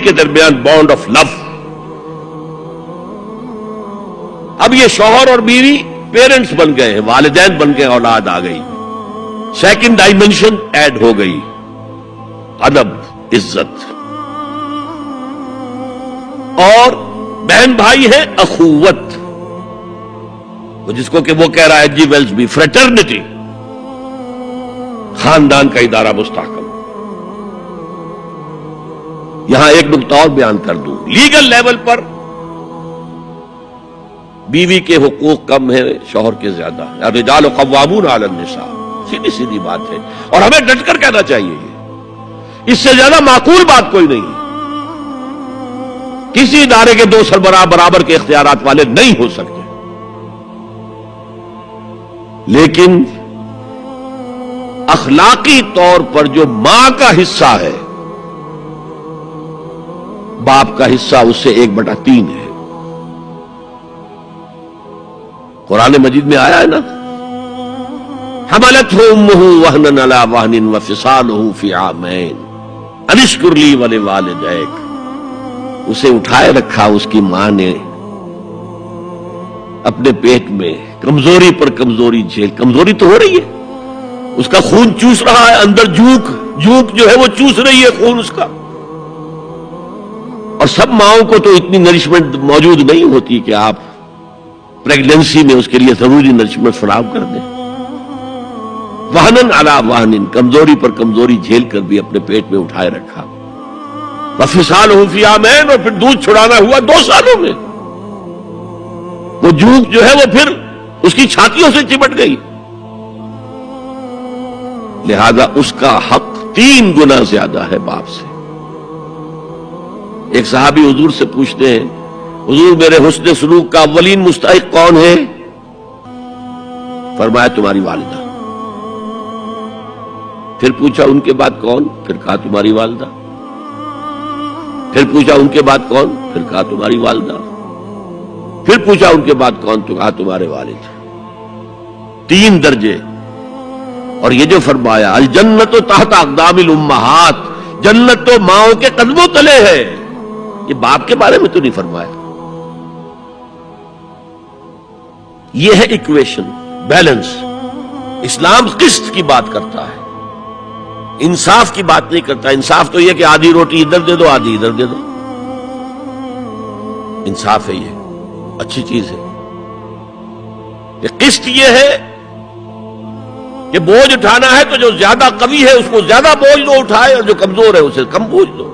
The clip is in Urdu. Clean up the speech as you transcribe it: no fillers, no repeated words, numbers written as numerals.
کے درمیان بانڈ آف لو. اب یہ شوہر اور بیوی پیرنٹس بن گئے ہیں، والدین بن گئے، اولاد آ گئی. سیکنڈ ڈائمنشن ایڈ ہو گئی، ادب، عزت. اور بہن بھائی ہے اخوت، جس کو کہ وہ کہہ رہا ہے جی ویلز بھی فریٹرنٹی، خاندان کا ادارہ مستحکم. یہاں ایک نقطہ اور بیان کر دوں، لیگل لیول پر بیوی کے حقوق کم ہیں، شوہر کے زیادہ ہیں. الرجال قوامون علی النساء، سیدھی سیدھی بات ہے، اور ہمیں ڈٹ کر کہنا چاہیے. اس سے زیادہ معقول بات کوئی نہیں. کسی ادارے کے دو سربراہ برابر کے اختیارات والے نہیں ہو سکتے، لیکن اخلاقی طور پر جو ماں کا حصہ ہے، باپ کا حصہ اس سے 1/3 ہے. قرآن مجید میں آیا ہے نا، حملتہ امہ وہنا علی وہن وفصالہ فی عامین ان اشکر لی ولوالدیک. اسے اٹھائے رکھا اس کی ماں نے اپنے پیٹ میں، کمزوری پر کمزوری جھیل. کمزوری تو ہو رہی ہے، اس کا خون چوس رہا ہے اندر، جھوک جو ہے وہ چوس رہی ہے خون اس کا. اور سب ماؤں کو تو اتنی نرشمنٹ موجود نہیں ہوتی کہ آپ پریگننسی میں اس کے لیے ضروری نرشمنٹ فراہم کر دیں. وہنن علی وہن، کمزوری پر کمزوری جھیل کر بھی اپنے پیٹ میں اٹھائے رکھا. وفصالہ فی عامین، اور پھر دودھ چھڑانا ہوا 2 سالوں میں. وہ جھوک جو ہے وہ پھر اس کی چھاتیوں سے چمٹ گئی. لہذا اس کا حق 3 گنا زیادہ ہے باپ سے. ایک صحابی حضور سے پوچھتے ہیں، حضور میرے حسن سلوک کا اولین مستحق کون ہے؟ فرمایا تمہاری والدہ. پھر پوچھا ان کے بعد کون؟ پھر کہا تمہاری والدہ. پھر پوچھا ان کے بعد کون؟ پھر کہا تمہاری والدہ. پھر پوچھا ان کے بعد کون؟ تو کہا تمہارے والد. 3 درجے. اور یہ جو فرمایا الجنت تحت اقدام الامہات، جنت تو ماؤں کے قدموں تلے ہے، یہ باپ کے بارے میں تو نہیں فرمایا. یہ ہے ایکویشن، بیلنس. اسلام قسط کی بات کرتا ہے، انصاف کی بات نہیں کرتا. انصاف تو یہ کہ آدھی روٹی ادھر دے دو آدھی ادھر دے دو، انصاف ہے، یہ اچھی چیز ہے. یہ قسط یہ ہے کہ بوجھ اٹھانا ہے تو جو زیادہ قوی ہے اس کو زیادہ بوجھ دو اٹھائے، اور جو کمزور ہے اسے کم بوجھ دو.